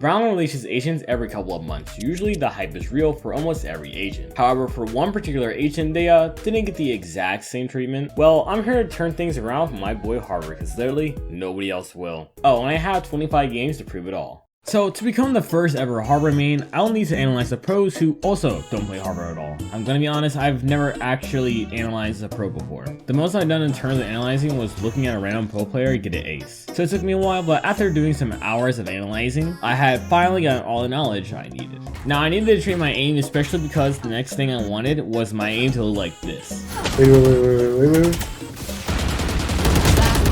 Valorant releases agents every couple of months. Usually the hype is real for almost every agent. However, for one particular agent, they didn't get the exact same treatment. Well, I'm here to turn things around for my boy Harbor, because literally nobody else will. Oh, and I have 25 games to prove it all. So, to become the first ever Harbor main, I'll need to analyze the pros who also don't play Harbor at all. I'm gonna be honest, I've never actually analyzed a pro before. The most I've done in terms of analyzing was looking at a random pro player get an ace. So it took me a while, but after doing some hours of analyzing, I had finally gotten all the knowledge I needed. Now, I needed to train my aim, especially because the next thing I wanted was my aim to look like this. Wait.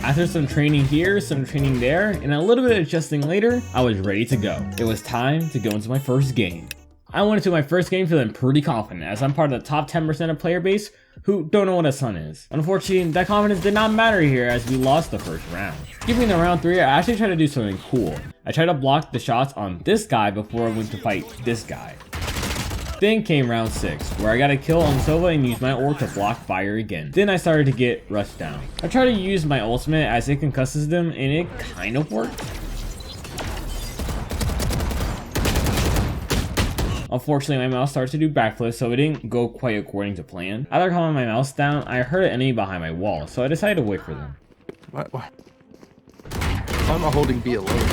After some training here, some training there, and a little bit of adjusting later, I was ready to go. It was time to go into my first game. I went into my first game feeling pretty confident, as I'm part of the top 10% of player base who don't know what a sun is. Unfortunately, that confidence did not matter here as we lost the first round. Skipping the round 3, I actually tried to do something cool. I tried to block the shots on this guy before I went to fight this guy. Then came round 6, where I got a kill on Sova and used my ult to block fire again. Then I started to get rushed down. I tried to use my ultimate as it concusses them, and it kind of worked. Unfortunately, my mouse started to do backflips, so it didn't go quite according to plan. After calming my mouse down, I heard an enemy behind my wall, so I decided to wait for them. What? Why am I holding B alone?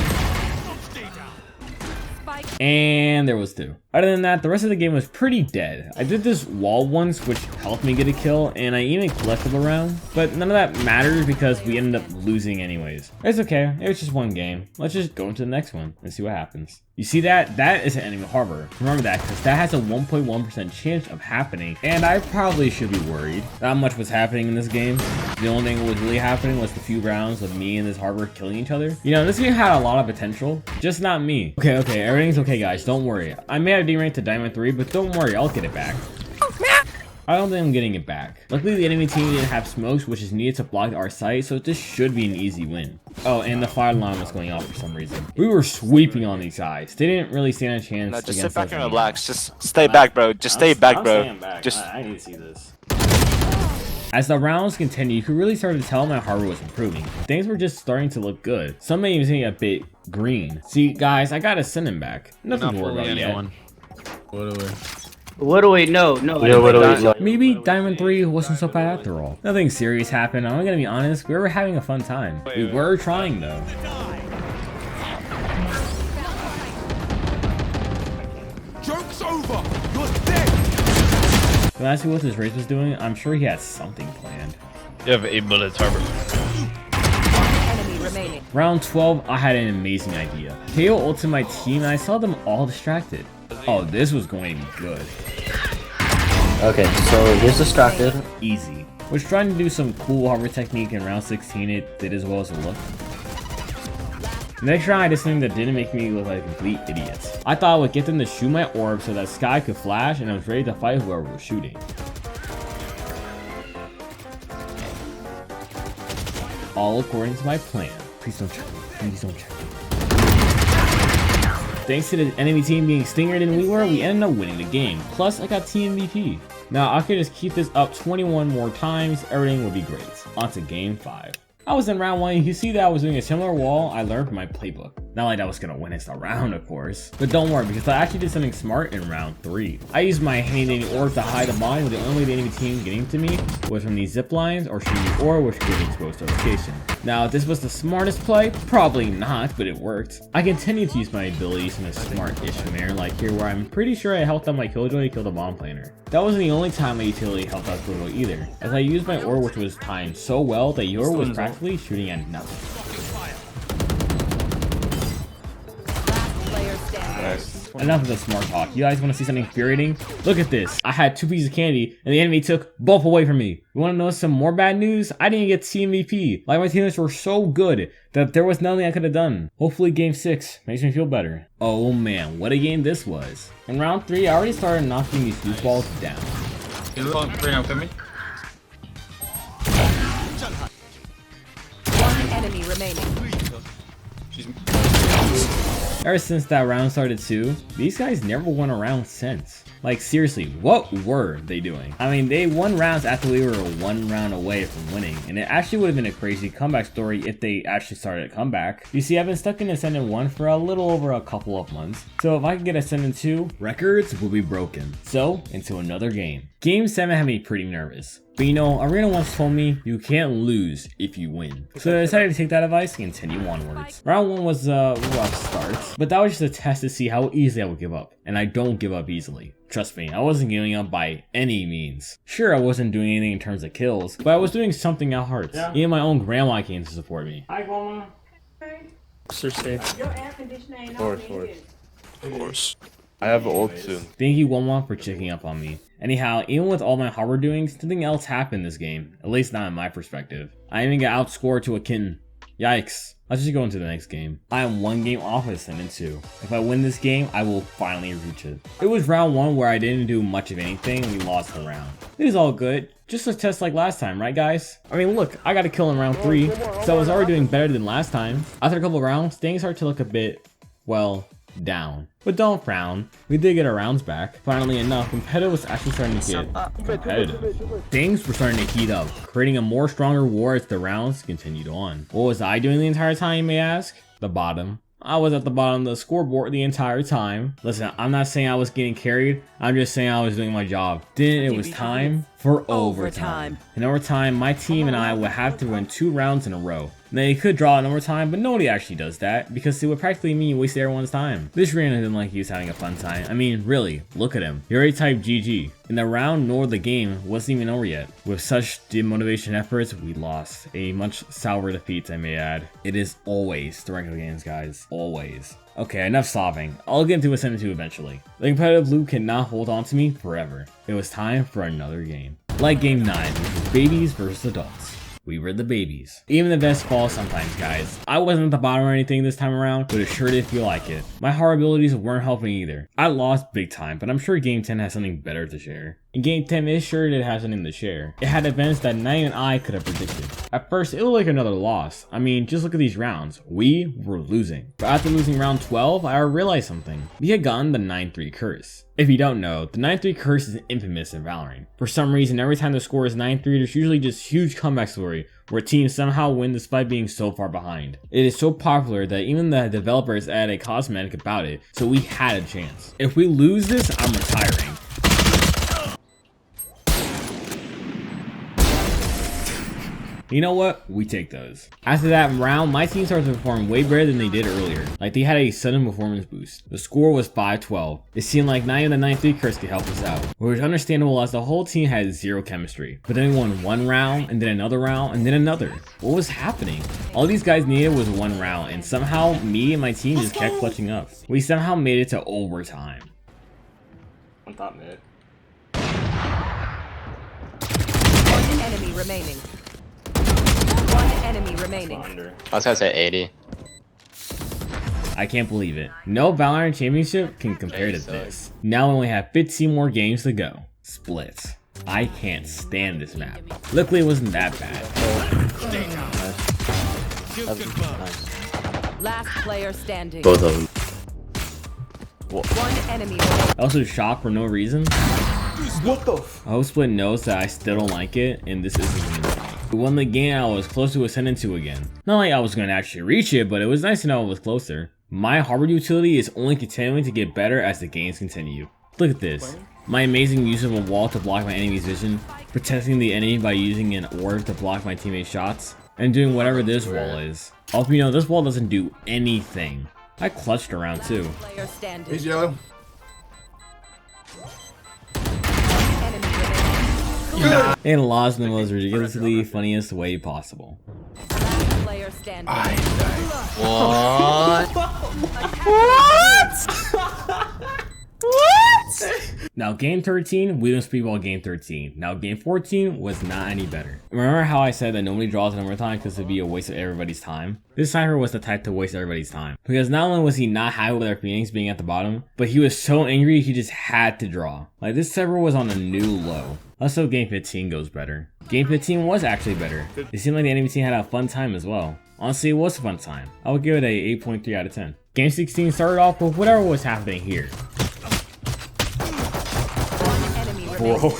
And there was 2. Other than that, the rest of the game was pretty dead. I did this wall once, which helped me get a kill, and I even collected a round, but none of that matters because we ended up losing anyways. It's okay, it was just one game. Let's just go into the next one and see what happens. You see that? That is an enemy Harbor. Remember that, because that has a 1.1% chance of happening, and I probably should be worried. Not much was happening in this game. The only thing that was really happening was the few rounds of me and this Harbor killing each other. You know, this game had a lot of potential, just not me. Okay, everything's okay, guys, don't worry. I may have deranked to Diamond 3, but don't worry, I'll get it back. I don't think I'm getting it back. Luckily, the enemy team didn't have smokes, which is needed to block our site, so this should be an easy win. Oh, and the fire alarm was going off for some reason. We were sweeping on these guys. They didn't really stand a chance. No, just sit back and relax. Just stay back, bro. Just stay back, bro. Just. I need to see this. As the rounds continued, you could really start to tell my Harbor was improving. Things were just starting to look good. Some may even seem a bit green. See, guys, I gotta send him back. Nothing to worry about yet. What do we know? No, yeah, maybe Diamond 3 wasn't so bad after all. Nothing serious happened. I'm gonna be honest, we were having a fun time. We were trying though. Joke's over! You're dead! When I see what this race was doing, I'm sure he had something planned. You have 8 bullets, Harbor. Round 12, I had an amazing idea. KO ulted my team and I saw them all distracted. Oh, this was going to be good. Okay, so he's distracted. Easy. Was trying to do some cool Harbor technique in round 16, it did as well as it looked. Next round I did something that didn't make me look like a complete idiot. I thought I would get them to shoot my orb so that Sky could flash and I was ready to fight whoever was shooting. All according to my plan. Please don't check me. Please don't check me. Thanks to the enemy team being stingier than we were, we ended up winning the game. Plus, I got team MVP. Now, I could just keep this up 21 more times, everything would be great. On to game 5. I was in round 1, you can see that I was doing a similar wall I learned from my playbook. Not like I was gonna win us a round, of course. But don't worry, because I actually did something smart in round 3. I used my hanging orb to hide the bomb, with the only way the enemy team getting to me was from these zip lines or shooting the orb, which could be exposed to location. Now, if this was the smartest play, probably not, but it worked. I continued to use my abilities in a smart-ish manner, like here where I'm pretty sure I helped out my Killjoy to kill the bomb planner. That wasn't the only time my utility helped out Killjoy either, as I used my orb, which was timed so well that your was practically shooting at nothing. Enough of the smart talk. You guys want to see something infuriating? Look at this. I had 2 pieces of candy and the enemy took both away from me. You want to know some more bad news? I didn't get team MVP. Like, my teammates were so good that there was nothing I could have done. Hopefully game 6 makes me feel better. Oh man, what a game this was. In round 3, I already started knocking these goofballs down. One enemy remaining. Ever since that round started too, these guys never won a round since. Like seriously, what were they doing? I mean, they won rounds after we were 1 round away from winning, and it actually would have been a crazy comeback story if they actually started a comeback. You see, I've been stuck in Ascendant 1 for a little over a couple of months, so if I could get Ascendant 2, records will be broken. So, into another game. Game 7 had me pretty nervous. But you know, Arena once told me, you can't lose if you win. So I decided to take that advice and continue onwards. Round 1 was a rough start, but that was just a test to see how easily I would give up. And I don't give up easily. Trust me, I wasn't giving up by any means. Sure, I wasn't doing anything in terms of kills, but I was doing something at heart. Yeah. Even my own grandma came to support me. Hi, grandma. Sir, safe. Your air conditioner ain't Of on course. I have ult soon. Thank you, Walmart, for checking up on me. Anyhow, even with all my hardware doings, nothing else happened this game. At least not in my perspective. I even got outscored to a kitten. Yikes. Let's just go into the next game. I am 1 game off of Ascendant 2. If I win this game, I will finally reach it. It was round 1 where I didn't do much of anything and we lost the round. It is all good. Just a test like last time, right guys? I mean look, I got a kill in round 3, so I was already doing better than last time. After a couple of rounds, things start to look a bit, well, down. But don't frown, we did get our rounds back. Finally enough, competitive was actually starting to get competitive. Things were starting to heat up, creating a more stronger war as the rounds continued on. What was I doing the entire time, you may ask? The bottom. I was at the bottom of the scoreboard the entire time. Listen, I'm not saying I was getting carried, I'm just saying I was doing my job. Then it was time for overtime. In overtime, my team and I would have to win 2 rounds in a row. They could draw in overtime, but nobody actually does that because it would practically mean wasting everyone's time. This Random didn't like he was having a fun time. I mean, really, look at him. He already typed GG. And the round nor the game wasn't even over yet. With such demotivation efforts, we lost. A much sour defeat, I may add. It is always the ranked games, guys. Always. Okay, enough sobbing. I'll get into Ascendant 2 eventually. The competitive loop cannot hold on to me forever. It was time for another game. Like game 9, which was babies versus adults. We were the babies. Even the best fall sometimes, guys. I wasn't at the bottom or anything this time around, but it sure did feel like it. My hard abilities weren't helping either. I lost big time, but I'm sure game 10 has something better to share. And game 10 is sure it has something to share. It had events that not even I could have predicted. At first, it looked like another loss. I mean, just look at these rounds. We were losing. But after losing round 12, I realized something. We had gotten the 9-3 curse. If you don't know, the 9-3 curse is infamous in Valorant. For some reason, every time the score is 9-3, there's usually just huge comeback story where teams somehow win despite being so far behind. It is so popular that even the developers added a cosmetic about it, so we had a chance. If we lose this, I'm retiring. You know what? We take those. After that round, my team started to perform way better than they did earlier. Like they had a sudden performance boost. The score was 5-12. It seemed like not even the 9-3 curse could help us out, which was understandable as the whole team had zero chemistry. But then we won 1 round, and then another round, and then another. What was happening? All these guys needed was 1 round, and somehow me and my team just kept clutching up. We somehow made it to overtime. On top mid. One enemy remaining. One enemy remaining. I was gonna say 80. I can't believe it. No Valorant championship can compare to this. Now we only have 15 more games to go. Split. I can't stand this map. Luckily it wasn't that bad. Last player standing. Both of them. One enemy remaining. Also shocked for no reason. What the f? I hope Split knows that I still don't like it and this isn't gonna be. We won the game, I was close to Ascendant 2 again. Not like I was going to actually reach it, but it was nice to know I was closer. My hardware utility is only continuing to get better as the games continue. Look at this. My amazing use of a wall to block my enemy's vision, protecting the enemy by using an orb to block my teammate's shots, and doing whatever this wall is. Also, you know, this wall doesn't do anything. I clutched around too. Player standing. He's yellow. Enemy remaining. And lost in the most ridiculously funniest way possible. Last player standing. What? Now game 13, we didn't speedball game 13. Now game 14 was not any better. Remember how I said that nobody draws in overtime because it'd be a waste of everybody's time? This Cypher was the type to waste everybody's time. Because not only was he not happy with our Phoenix being at the bottom, but he was so angry he just had to draw. Like this server was on a new low. Let's hope game 15 goes better. Game 15 was actually better. It seemed like the enemy team had a fun time as well. Honestly, it was a fun time. I would give it a 8.3 out of 10. Game 16 started off with whatever was happening here. One enemy remaining.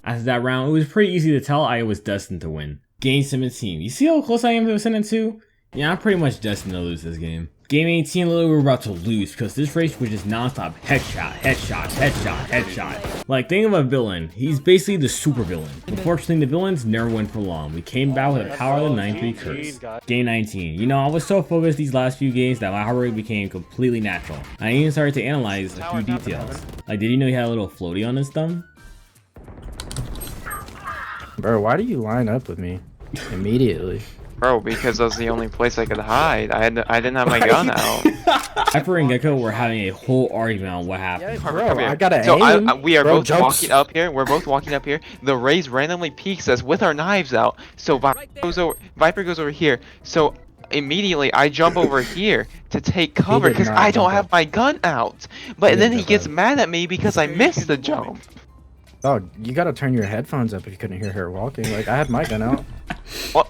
After that round, it was pretty easy to tell I was destined to win. Game 17. You see how close I am to Ascendant 2? Yeah, I'm pretty much destined to lose this game. Game 18, literally we were about to lose because this race was just non-stop headshot, headshot, headshot, headshot. Like, think of a villain. He's basically the super villain. Unfortunately, the villains never went for long. We came back with the power of the 9-3 curse. Game 19. You know, I was so focused these last few games that my heart rate became completely natural. I even started to analyze a few details. Like, did you know he had a little floaty on his thumb? Bro, why do you line up with me immediately? Bro, because that was the only place I could hide. I didn't have my gun out. Hyper and Gecko were having a whole argument on what happened. Bro, I gotta So aim. we are Bro, both jumps. walking up here. We're both walking up here. The Raze randomly peeks us with our knives out. So Viper goes over here. So immediately I jump over here to take cover did because not I don't jump have up. my gun out. But He then didn't he jump gets up. mad at me because I missed the jump. Oh, you gotta turn your headphones up if you couldn't hear her walking. Like, I had my gun out.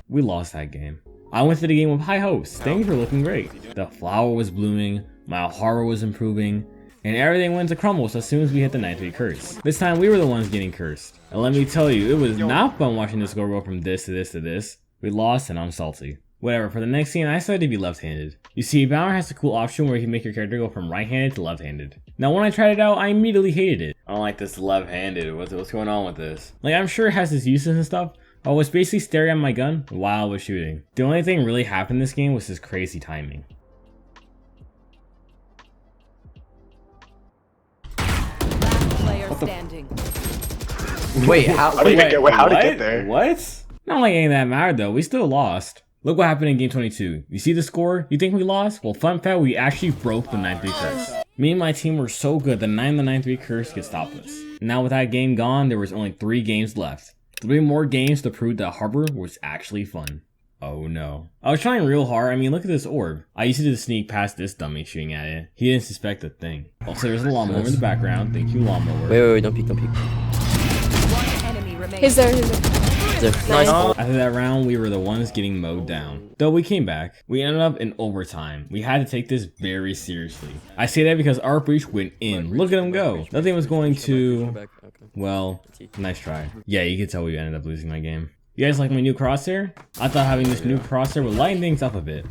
We lost that game. I went to the game with high hopes. Things were looking great. The flower was blooming, my horror was improving, and everything went to crumble as soon as we hit the 9-3 curse. This time we were the ones getting cursed. And let me tell you, it was not fun watching the score go from this to this to this. We lost and I'm salty. Whatever, for the next scene I decided to be left-handed. You see, Valorant has a cool option where you can make your character go from right-handed to left-handed. Now when I tried it out, I immediately hated it. I don't like this left-handed, what's going on with this? Like, I'm sure it has its uses and stuff. I was basically staring at my gun while I was shooting. The only thing really happened in this game was this crazy timing. Last player standing. Wait, how did it get there? What? Not like ain't that mattered though, we still lost. Look what happened in game 22. You see the score? You think we lost? Well, fun fact, we actually broke the 9-3 curse. Me and my team were so good that 9-3 curse could stop us. Now with that game gone, there was only 3 games left. 3 more games to prove that Harbor was actually fun. Oh no. I was trying real hard. I mean, look at this orb. I used to just sneak past this dummy shooting at it. He didn't suspect a thing. Also, there's a lawnmower in the background. Thank you, lawnmower. Wait, don't peek, don't peek. One enemy remaining. He's there. Nice. After that round, we were the ones getting mowed down. Though we came back, we ended up in overtime. We had to take this very seriously. I say that because our breach went in. Look at him go. Nothing was going to... Well, nice try. Yeah, you can tell we ended up losing my game. You guys like my new Crosshair? I thought having this new Crosshair would lighten things up a bit.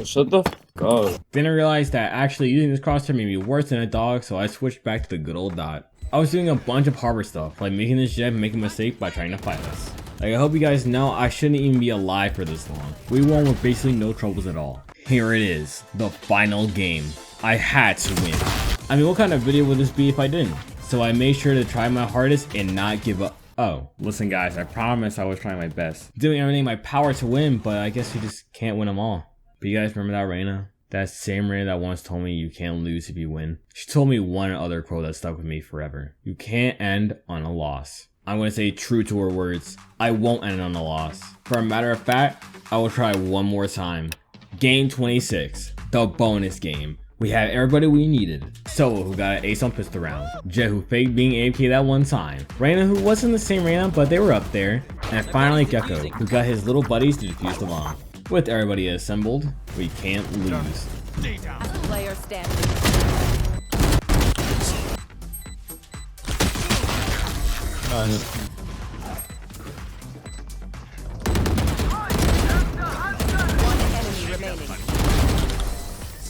Shut the fuck up. Then I realized that actually using this Crosshair made me worse than a dog, so I switched back to the good old dot. I was doing a bunch of Harbor stuff, like making this jet make a mistake by trying to fight us. Like, I hope you guys know I shouldn't even be alive for this long. We won with basically no troubles at all. Here it is, the final game. I had to win. I mean, what kind of video would this be if I didn't? So I made sure to try my hardest and not give up. Oh, listen guys, I promise I was trying my best. Doing everything in my power to win, but I guess you just can't win them all. But you guys remember that Reyna? That same Reyna that once told me you can't lose if you win. She told me one other quote that stuck with me forever. You can't end on a loss. I'm going to say true to her words. I won't end on a loss. For a matter of fact, I will try one more time. Game 26, the bonus game. We had everybody we needed. Solo, who got an ace on pistol round. Jet, who faked being AFK that one time. Reyna, who wasn't the same Reyna, but they were up there. And finally Gecko, who got his little buddies to defuse the bomb. With everybody assembled, we can't lose. Last player standing. One enemy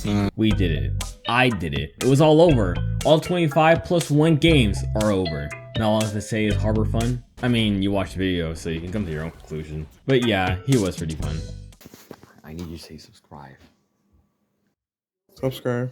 remaining. We did it. I did it. It was all over. All 25 plus 1 games are over. Now all I have to say is Harbor fun. I mean, you watched the video, so you can come to your own conclusion. But yeah, he was pretty fun. I need you to say subscribe. Subscribe.